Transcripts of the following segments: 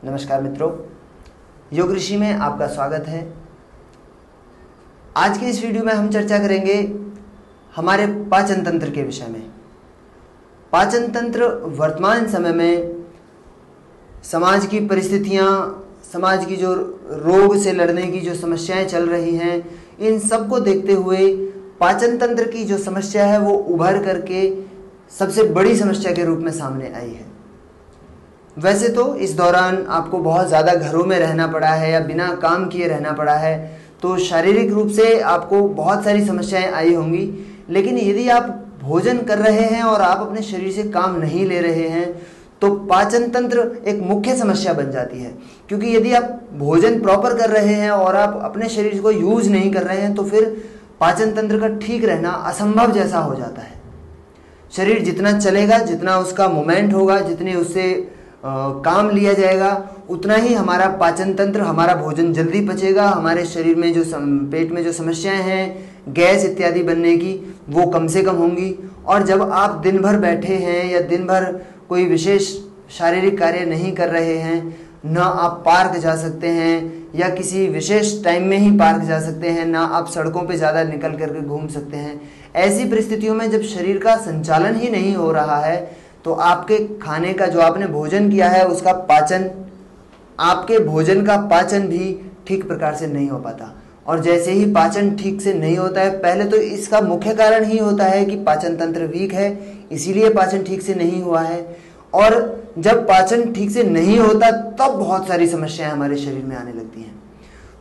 नमस्कार मित्रों, योग ऋषि में आपका स्वागत है। आज की इस वीडियो में हम चर्चा करेंगे हमारे पाचन तंत्र के विषय में। पाचन तंत्र वर्तमान समय में समाज की परिस्थितियां, समाज की जो रोग से लड़ने की जो समस्याएं चल रही हैं, इन सब को देखते हुए पाचन तंत्र की जो समस्या है वो उभर करके सबसे बड़ी समस्या के रूप में सामने आई है। वैसे तो इस दौरान आपको बहुत ज़्यादा घरों में रहना पड़ा है या बिना काम किए रहना पड़ा है, तो शारीरिक रूप से आपको बहुत सारी समस्याएं आई होंगी। लेकिन यदि आप भोजन कर रहे हैं और आप अपने शरीर से काम नहीं ले रहे हैं तो पाचन तंत्र एक मुख्य समस्या बन जाती है। क्योंकि यदि आप भोजन प्रॉपर कर रहे हैं और आप अपने शरीर को यूज नहीं कर रहे हैं तो फिर पाचन तंत्र का ठीक रहना असंभव जैसा हो जाता है। शरीर जितना चलेगा, जितना उसका मूवमेंट होगा, जितनी उससे काम लिया जाएगा, उतना ही हमारा पाचन तंत्र, हमारा भोजन जल्दी पचेगा, हमारे शरीर में जो पेट में जो समस्याएं हैं, गैस इत्यादि बनने की, वो कम से कम होंगी। और जब आप दिन भर बैठे हैं या दिन भर कोई विशेष शारीरिक कार्य नहीं कर रहे हैं, ना आप पार्क जा सकते हैं या किसी विशेष टाइम में ही पार्क जा सकते हैं, ना आप सड़कों पे ज़्यादा निकल करके घूम सकते हैं, ऐसी परिस्थितियों में जब शरीर का संचालन ही नहीं हो रहा है तो आपके खाने का जो आपने भोजन किया है उसका पाचन, आपके भोजन का पाचन भी ठीक प्रकार से नहीं हो पाता। और जैसे ही पाचन ठीक से नहीं होता है, पहले तो इसका मुख्य कारण ही होता है कि पाचन तंत्र वीक है, इसीलिए पाचन ठीक से नहीं हुआ है। और जब पाचन ठीक से नहीं होता तब बहुत सारी समस्याएं हमारे शरीर में आने लगती हैं।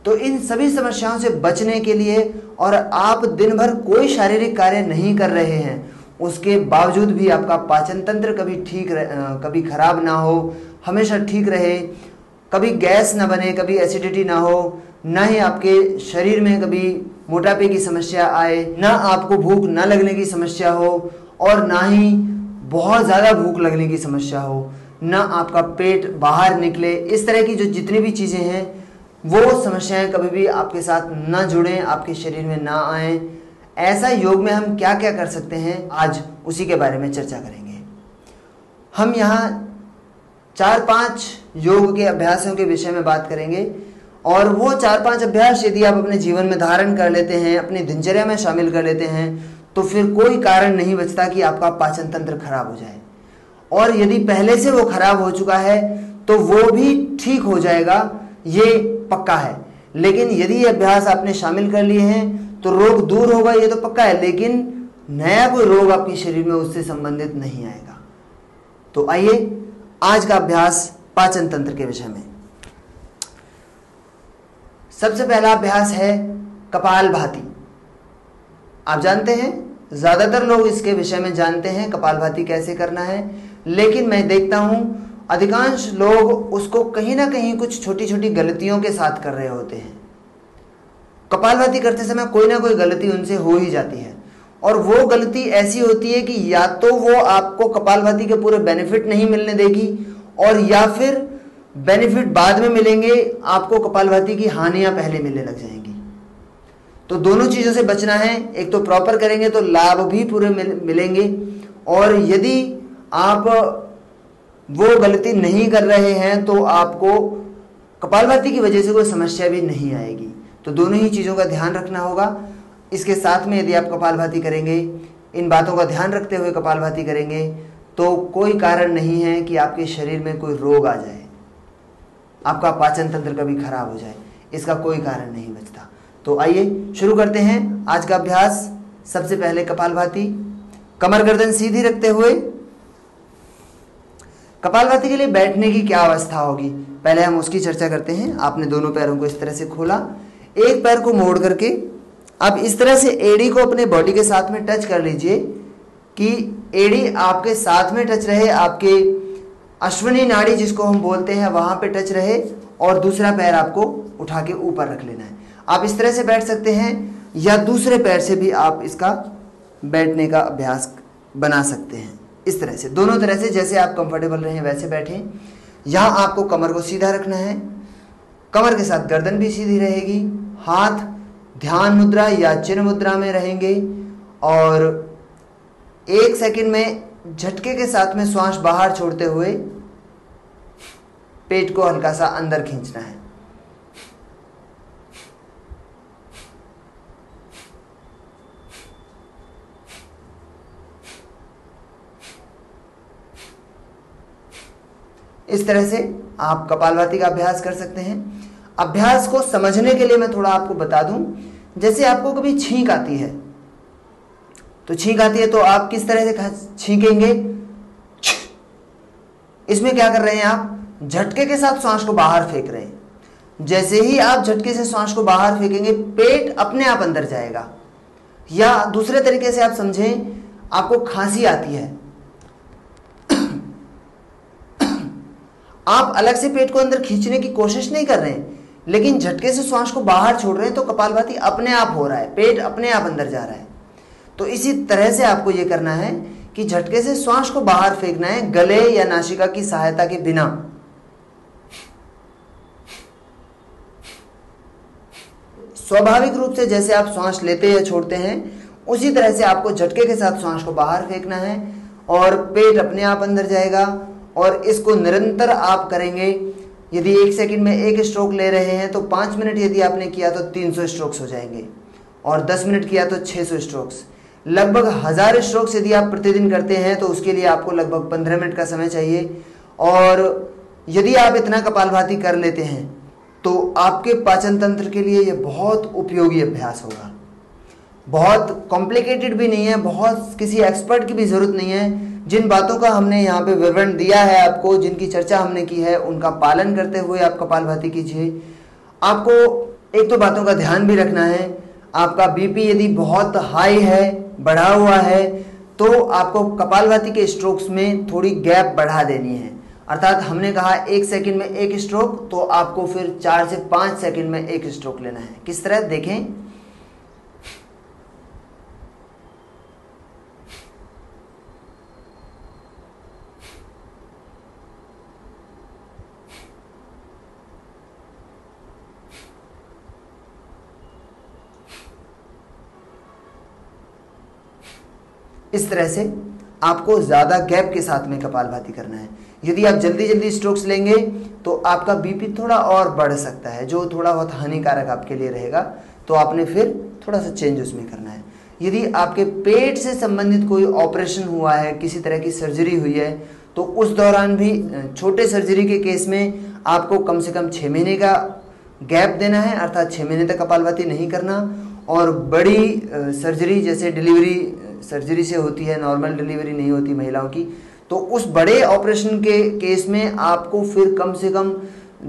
तो इन सभी समस्याओं से बचने के लिए, और आप दिन भर कोई शारीरिक कार्य नहीं कर रहे हैं, उसके बावजूद भी आपका पाचन तंत्र कभी खराब ना हो, हमेशा ठीक रहे, कभी गैस ना बने, कभी एसिडिटी ना हो, ना ही आपके शरीर में कभी मोटापे की समस्या आए, ना आपको भूख ना लगने की समस्या हो और ना ही बहुत ज़्यादा भूख लगने की समस्या हो, ना आपका पेट बाहर निकले, इस तरह की जो जितनी भी चीज़ें हैं वो समस्याएं कभी भी आपके साथ ना जुड़ें, आपके शरीर में ना आए। ऐसा योग में हम क्या क्या कर सकते हैं, आज उसी के बारे में चर्चा करेंगे। हम यहाँ 4-5 योग के अभ्यासों के विषय में बात करेंगे और वो 4-5 अभ्यास यदि आप अपने जीवन में धारण कर लेते हैं, अपनी दिनचर्या में शामिल कर लेते हैं, तो फिर कोई कारण नहीं बचता कि आपका पाचन तंत्र खराब हो जाए। और यदि पहले से वो खराब हो चुका है तो वो भी ठीक हो जाएगा, ये पक्का है। लेकिन यदि ये अभ्यास आपने शामिल कर लिए हैं तो रोग दूर होगा, ये तो पक्का है, लेकिन नया कोई रोग आपके शरीर में उससे संबंधित नहीं आएगा। तो आइए आज का अभ्यास पाचन तंत्र के विषय में। सबसे पहला अभ्यास है कपालभाति। आप जानते हैं, ज्यादातर लोग इसके विषय में जानते हैं कपालभाति कैसे करना है, लेकिन मैं देखता हूं अधिकांश लोग उसको कहीं ना कहीं कुछ छोटी छोटी गलतियों के साथ कर रहे होते हैं। कपालभाति करते समय कोई ना कोई गलती उनसे हो ही जाती है, और वो गलती ऐसी होती है कि या तो वो आपको कपालभाति के पूरे बेनिफिट नहीं मिलने देगी, और या फिर बेनिफिट बाद में मिलेंगे, आपको कपालभाति की हानियां पहले मिलने लग जाएंगी। तो दोनों चीज़ों से बचना है। एक तो प्रॉपर करेंगे तो लाभ भी पूरे मिलेंगे, और यदि आप वो गलती नहीं कर रहे हैं तो आपको कपालभाति की वजह से कोई समस्या भी नहीं आएगी। तो दोनों ही चीज़ों का ध्यान रखना होगा। इसके साथ में यदि आप कपालभाति करेंगे, इन बातों का ध्यान रखते हुए कपालभाति करेंगे, तो कोई कारण नहीं है कि आपके शरीर में कोई रोग आ जाए, आपका पाचन तंत्र कभी खराब हो जाए, इसका कोई कारण नहीं बचता। तो आइए शुरू करते हैं आज का अभ्यास। सबसे पहले कपालभाति, कमर गर्दन सीधी रखते हुए। कपालभाति के लिए बैठने की क्या अवस्था होगी, पहले हम उसकी चर्चा करते हैं। आपने दोनों पैरों को इस तरह से खोला, एक पैर को मोड़ करके अब इस तरह से एड़ी को अपने बॉडी के साथ में टच कर लीजिए कि एड़ी आपके साथ में टच रहे, आपके अश्विनी नाड़ी जिसको हम बोलते हैं वहां पे टच रहे, और दूसरा पैर आपको उठा के ऊपर रख लेना है। आप इस तरह से बैठ सकते हैं या दूसरे पैर से भी आप इसका बैठने का अभ्यास बना सकते हैं। इस तरह से, दोनों तरह से, जैसे आप कंफर्टेबल रहें वैसे बैठें। यहाँ आपको कमर को सीधा रखना है, कमर के साथ गर्दन भी सीधी रहेगी, हाथ ध्यान मुद्रा या चिन्ह मुद्रा में रहेंगे, और 1 सेकंड में झटके के साथ में श्वास बाहर छोड़ते हुए पेट को हल्का सा अंदर खींचना है। इस तरह से आप कपालभाति का अभ्यास कर सकते हैं। अभ्यास को समझने के लिए मैं थोड़ा आपको बता दूं, जैसे आपको कभी छींक आती है, तो छींक आती है तो आप किस तरह से छींकेंगे? इसमें क्या कर रहे हैं आप? झटके के साथ श्वास को बाहर फेंक रहे हैं। जैसे ही आप झटके से श्वास को बाहर फेंकेंगे, पेट अपने आप अंदर जाएगा। या दूसरे तरीके से आप समझें, आपको खांसी आती है, आप अलग से पेट को अंदर खींचने की कोशिश नहीं कर रहे हैं, लेकिन झटके से श्वास को बाहर छोड़ रहे हैं, तो कपालभाति अपने आप हो रहा है, पेट अपने आप अंदर जा रहा है। तो इसी तरह से आपको यह करना है कि झटके से श्वास को बाहर फेंकना है, गले या नासिका की सहायता के बिना। स्वाभाविक रूप से जैसे आप श्वास लेते या छोड़ते हैं, उसी तरह से आपको झटके के साथ श्वास को बाहर फेंकना है और पेट अपने आप अंदर जाएगा। और इसको निरंतर आप करेंगे। यदि 1 सेकंड में 1 स्ट्रोक ले रहे हैं तो 5 मिनट यदि आपने किया तो 300 स्ट्रोक्स हो जाएंगे, और 10 मिनट किया तो 600 स्ट्रोक्स। लगभग 1000 स्ट्रोक्स यदि आप प्रतिदिन करते हैं तो उसके लिए आपको लगभग 15 मिनट का समय चाहिए। और यदि आप इतना कपालभाति कर लेते हैं तो आपके पाचन तंत्र के लिए यह बहुत उपयोगी अभ्यास होगा। बहुत कॉम्प्लिकेटेड भी नहीं है, बहुत किसी एक्सपर्ट की भी जरूरत नहीं है। जिन बातों का हमने यहाँ पे विवरण दिया है आपको, जिनकी चर्चा हमने की है, उनका पालन करते हुए आप कपालभाति कीजिए। आपको एक तो बातों का ध्यान भी रखना है। आपका बीपी यदि बहुत हाई है, बढ़ा हुआ है, तो आपको कपालभाति के स्ट्रोक्स में थोड़ी गैप बढ़ा देनी है। अर्थात हमने कहा 1 सेकंड में 1 स्ट्रोक, तो आपको फिर 4 से 5 सेकंड में 1 स्ट्रोक लेना है। किस तरह देखें, इस तरह से आपको ज़्यादा गैप के साथ में कपालभाति करना है। यदि आप जल्दी जल्दी स्ट्रोक्स लेंगे तो आपका बीपी थोड़ा और बढ़ सकता है, जो थोड़ा बहुत हानिकारक आपके लिए रहेगा। तो आपने फिर थोड़ा सा चेंज उसमें करना है। यदि आपके पेट से संबंधित कोई ऑपरेशन हुआ है, किसी तरह की सर्जरी हुई है, तो उस दौरान भी छोटे सर्जरी के केस में आपको कम से कम 6 महीने का गैप देना है, अर्थात 6 महीने तक कपालभाति नहीं करना। और बड़ी सर्जरी जैसे डिलीवरी सर्जरी से होती है, नॉर्मल डिलीवरी नहीं होती महिलाओं की, तो उस बड़े ऑपरेशन के केस में आपको फिर कम से कम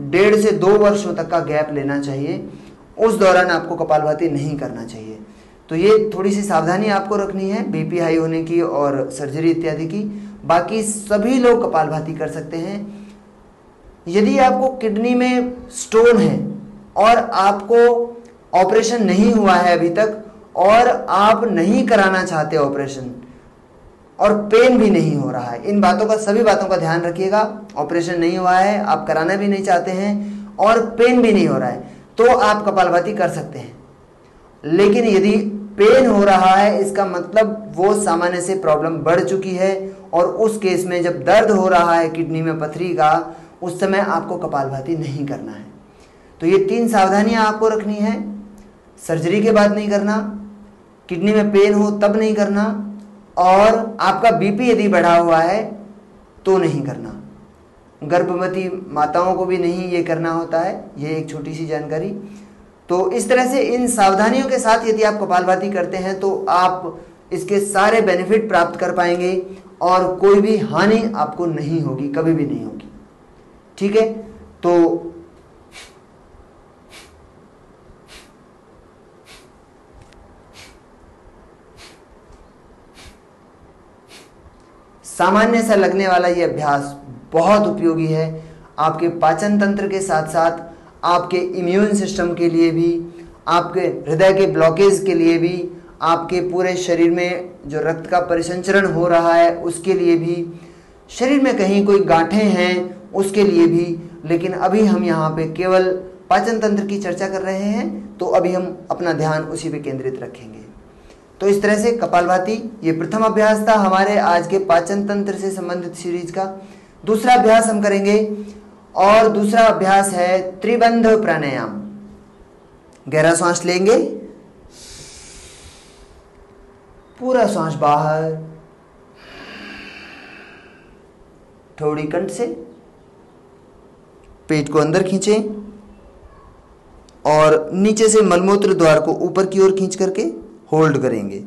1.5 से 2 वर्षों तक का गैप लेना चाहिए। उस दौरान आपको कपालभाति नहीं करना चाहिए। तो ये थोड़ी सी सावधानी आपको रखनी है बीपी हाई होने की और सर्जरी इत्यादि की। बाकी सभी लोग कपालभाति कर सकते हैं। यदि आपको किडनी में स्टोन है और आपको ऑपरेशन नहीं हुआ है अभी तक, और आप नहीं कराना चाहते ऑपरेशन, और पेन भी नहीं हो रहा है, इन बातों का, सभी बातों का ध्यान रखिएगा। ऑपरेशन नहीं हुआ है, आप कराना भी नहीं चाहते हैं, और पेन भी नहीं हो रहा है, तो आप कपालभाति कर सकते हैं। लेकिन यदि पेन हो रहा है, इसका मतलब वो सामान्य से प्रॉब्लम बढ़ चुकी है, और उस केस में जब दर्द हो रहा है किडनी में पथरी का, उस समय आपको कपालभाति नहीं करना है। तो ये 3 सावधानियां आपको रखनी है। सर्जरी के बाद नहीं करना, किडनी में पेन हो तब नहीं करना, और आपका बीपी यदि बढ़ा हुआ है तो नहीं करना। गर्भवती माताओं को भी नहीं ये करना होता है। ये एक छोटी सी जानकारी। तो इस तरह से इन सावधानियों के साथ यदि आप कपालभाति करते हैं तो आप इसके सारे बेनिफिट प्राप्त कर पाएंगे, और कोई भी हानि आपको नहीं होगी, कभी भी नहीं होगी। ठीक है, तो सामान्य सा लगने वाला ये अभ्यास बहुत उपयोगी है। आपके पाचन तंत्र के साथ साथ आपके इम्यून सिस्टम के लिए भी, आपके हृदय के ब्लॉकेज के लिए भी, आपके पूरे शरीर में जो रक्त का परिसंचरण हो रहा है उसके लिए भी, शरीर में कहीं कोई गांठें हैं उसके लिए भी। लेकिन अभी हम यहाँ पे केवल पाचन तंत्र की चर्चा कर रहे हैं, तो अभी हम अपना ध्यान उसी पे केंद्रित रखेंगे। तो इस तरह से कपालभाति ये प्रथम अभ्यास था हमारे आज के पाचन तंत्र से संबंधित सीरीज का। दूसरा अभ्यास हम करेंगे और दूसरा अभ्यास है त्रिबंध प्राणायाम। गहरा सांस लेंगे, पूरा सांस बाहर, थोड़ी कंठ से, पेट को अंदर खींचें और नीचे से मलमूत्र द्वार को ऊपर की ओर खींच करके होल्ड करेंगे।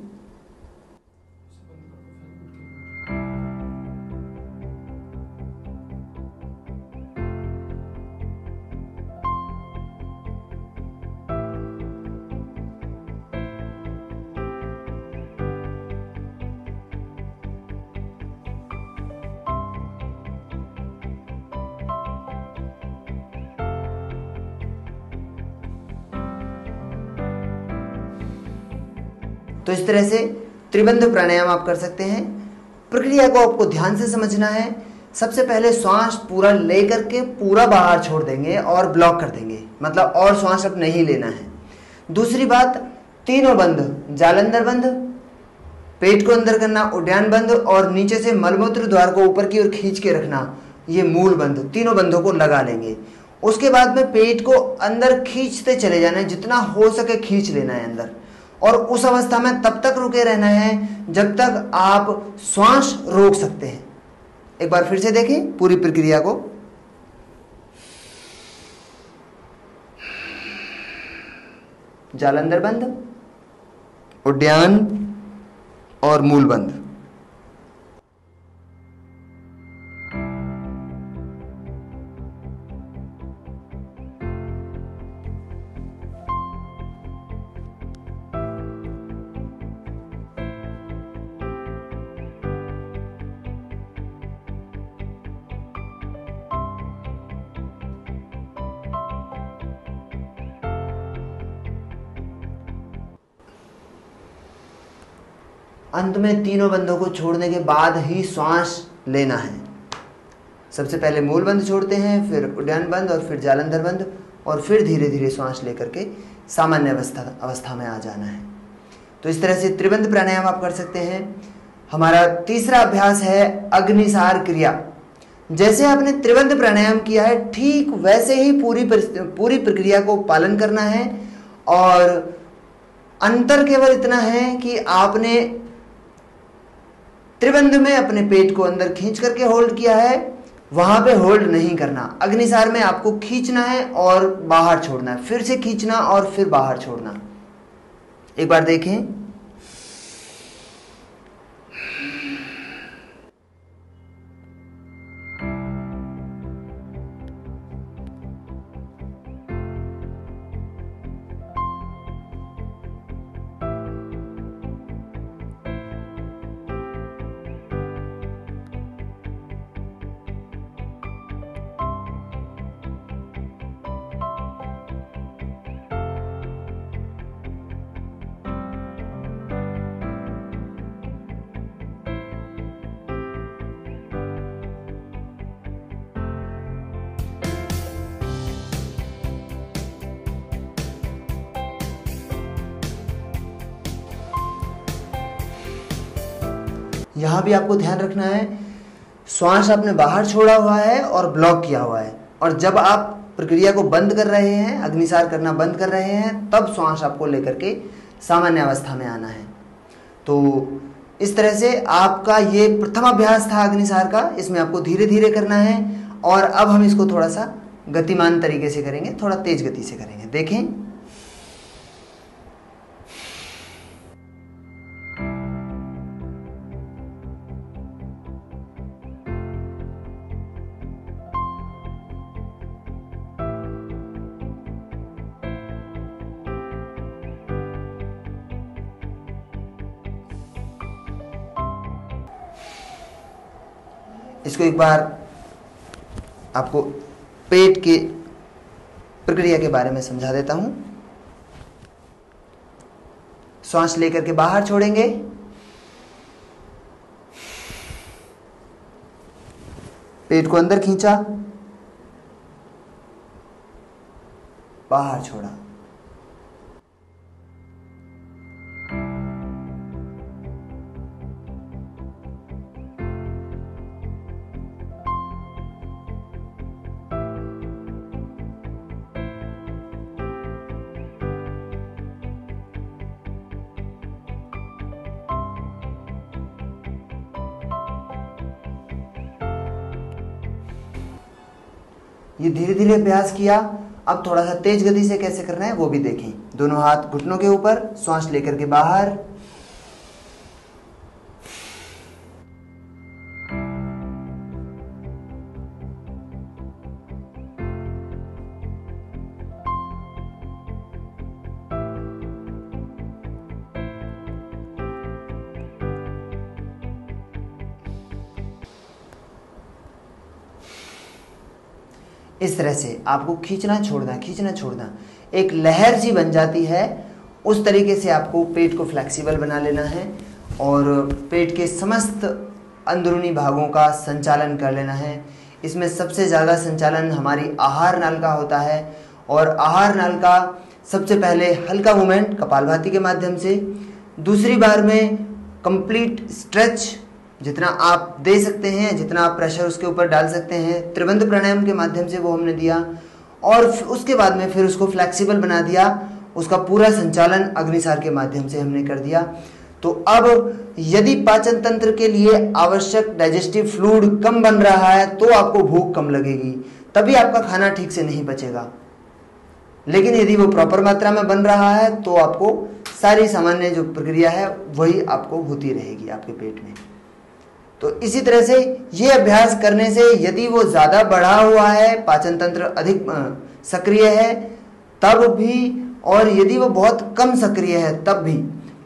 तो इस तरह से त्रिबंध प्राणायाम आप कर सकते हैं। प्रक्रिया को आपको ध्यान से समझना है। सबसे पहले श्वास पूरा लेकर के पूरा बाहर छोड़ देंगे और ब्लॉक कर देंगे, मतलब और श्वास अब नहीं लेना है। दूसरी बात, तीनों बंध, जालंधर बंध, पेट को अंदर करना, उड्डयन बंध और नीचे से मलमूत्र द्वार को ऊपर की ओर खींच के रखना, ये मूल बंध, तीनों बंधों को लगा लेंगे। उसके बाद में पेट को अंदर खींचते चले जाना है, जितना हो सके खींच लेना है अंदर, और उस अवस्था में तब तक रुके रहना है जब तक आप श्वास रोक सकते हैं। एक बार फिर से देखें पूरी प्रक्रिया को। जालंधर बंध, उड्डयन और मूल बंध। अंत में तीनों बंधों को छोड़ने के बाद ही श्वास लेना है। सबसे पहले मूल बंध छोड़ते हैं, फिर उड्डयन बंध और फिर जालंधर बंध, और फिर धीरे धीरे श्वास लेकर के सामान्य अवस्था में आ जाना है। तो इस तरह से त्रिबंध प्राणायाम आप कर सकते हैं। हमारा तीसरा अभ्यास है अग्निसार क्रिया। जैसे आपने त्रिबंध प्राणायाम किया है, ठीक वैसे ही पूरी प्रक्रिया को पालन करना है। और अंतर केवल इतना है कि आपने त्रिबंध में अपने पेट को अंदर खींच करके होल्ड किया है, वहां पे होल्ड नहीं करना। अग्निसार में आपको खींचना है और बाहर छोड़ना है, फिर से खींचना और फिर बाहर छोड़ना। एक बार देखें। यहाँ भी आपको ध्यान रखना है, श्वास आपने बाहर छोड़ा हुआ है और ब्लॉक किया हुआ है, और जब आप प्रक्रिया को बंद कर रहे हैं, अग्निसार करना बंद कर रहे हैं, तब श्वास आपको लेकर के सामान्य अवस्था में आना है। तो इस तरह से आपका ये प्रथम अभ्यास था अग्निसार का। इसमें आपको धीरे धीरे करना है, और अब हम इसको थोड़ा सा गतिमान तरीके से करेंगे, थोड़ा तेज गति से करेंगे। देखें। इसको एक बार आपको पेट के प्रक्रिया के बारे में समझा देता हूं। श्वास लेकर के बाहर छोड़ेंगे, पेट को अंदर खींचा, बाहर छोड़ा। ये धीरे धीरे अभ्यास किया। अब थोड़ा सा तेज गति से कैसे करना है वो भी देखें। दोनों हाथ घुटनों के ऊपर, श्वास लेकर के बाहर, इस तरह से आपको खींचना छोड़ना, खींचना छोड़ना, एक लहर सी बन जाती है। उस तरीके से आपको पेट को फ्लेक्सिबल बना लेना है और पेट के समस्त अंदरूनी भागों का संचालन कर लेना है। इसमें सबसे ज़्यादा संचालन हमारी आहार नाल का होता है और आहार नाल का सबसे पहले हल्का मूवमेंट कपालभाति के माध्यम से, दूसरी बार में कंप्लीट स्ट्रेच जितना आप दे सकते हैं, जितना आप प्रेशर उसके ऊपर डाल सकते हैं, त्रिबंध प्राणायाम के माध्यम से वो हमने दिया और उसके बाद में फिर उसको फ्लेक्सिबल बना दिया। उसका पूरा संचालन अग्निसार के माध्यम से हमने कर दिया। तो अब यदि पाचन तंत्र के लिए आवश्यक डाइजेस्टिव फ्लूइड कम बन रहा है तो आपको भूख कम लगेगी, तभी आपका खाना ठीक से नहीं पचेगा। लेकिन यदि वो प्रॉपर मात्रा में बन रहा है तो आपको सारी सामान्य जो प्रक्रिया है वही आपको होती रहेगी आपके पेट में। तो इसी तरह से ये अभ्यास करने से यदि वो ज़्यादा बढ़ा हुआ है, पाचन तंत्र अधिक सक्रिय है तब भी, और यदि वो बहुत कम सक्रिय है तब भी,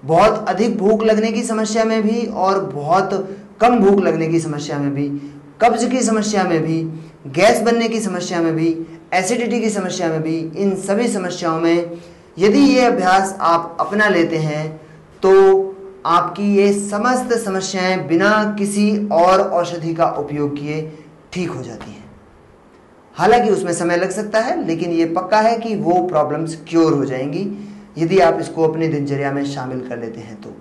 बहुत अधिक भूख लगने की समस्या में भी और बहुत कम भूख लगने की समस्या में भी, कब्ज की समस्या में भी, गैस बनने की समस्या में भी, एसिडिटी की समस्या में भी, इन सभी समस्याओं में यदि ये अभ्यास आप अपना लेते हैं तो आपकी ये समस्त समस्याएं बिना किसी और औषधि का उपयोग किए ठीक हो जाती हैं। हालांकि उसमें समय लग सकता है, लेकिन ये पक्का है कि वो प्रॉब्लम्स क्योर हो जाएंगी यदि आप इसको अपनी दिनचर्या में शामिल कर लेते हैं तो।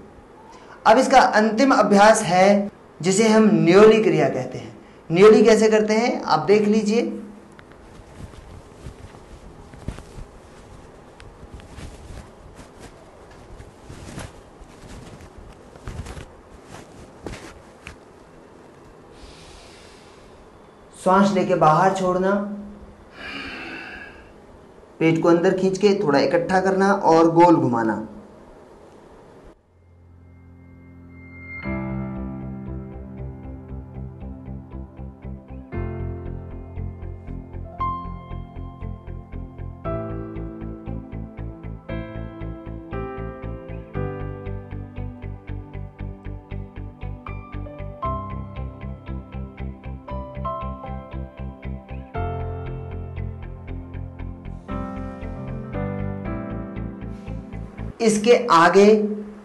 अब इसका अंतिम अभ्यास है जिसे हम न्योली क्रिया कहते हैं। न्योली कैसे करते हैं आप देख लीजिए। श्वास लेके बाहर छोड़ना, पेट को अंदर खींच के थोड़ा इकट्ठा करना और गोल घुमाना। इसके आगे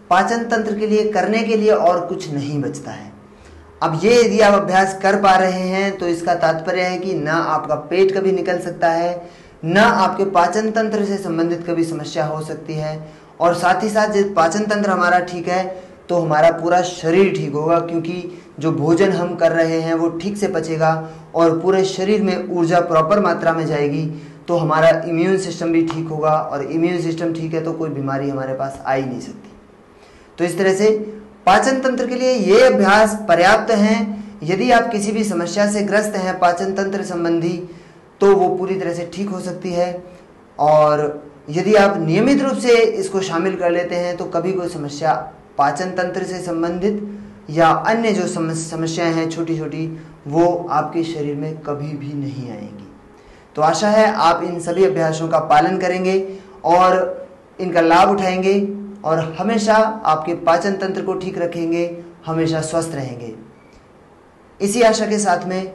पाचन तंत्र के लिए करने के लिए और कुछ नहीं बचता है। अब ये यदि आप अभ्यास कर पा रहे हैं तो इसका तात्पर्य है कि ना आपका पेट कभी निकल सकता है, ना आपके पाचन तंत्र से संबंधित कभी समस्या हो सकती है, और साथ ही साथ जब पाचन तंत्र हमारा ठीक है तो हमारा पूरा शरीर ठीक होगा, क्योंकि जो भोजन हम कर रहे हैं वो ठीक से पचेगा और पूरे शरीर में ऊर्जा प्रॉपर मात्रा में जाएगी, तो हमारा इम्यून सिस्टम भी ठीक होगा, और इम्यून सिस्टम ठीक है तो कोई बीमारी हमारे पास आ ही नहीं सकती। तो इस तरह से पाचन तंत्र के लिए ये अभ्यास पर्याप्त हैं। यदि आप किसी भी समस्या से ग्रस्त हैं पाचन तंत्र संबंधी तो वो पूरी तरह से ठीक हो सकती है, और यदि आप नियमित रूप से इसको शामिल कर लेते हैं तो कभी कोई समस्या पाचन तंत्र से संबंधित या अन्य जो समस्याएं हैं छोटी छोटी वो आपके शरीर में कभी भी नहीं आएंगी। तो आशा है आप इन सभी अभ्यासों का पालन करेंगे और इनका लाभ उठाएंगे और हमेशा आपके पाचन तंत्र को ठीक रखेंगे, हमेशा स्वस्थ रहेंगे। इसी आशा के साथ में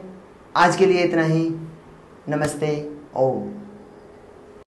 आज के लिए इतना ही। नमस्ते। ओम।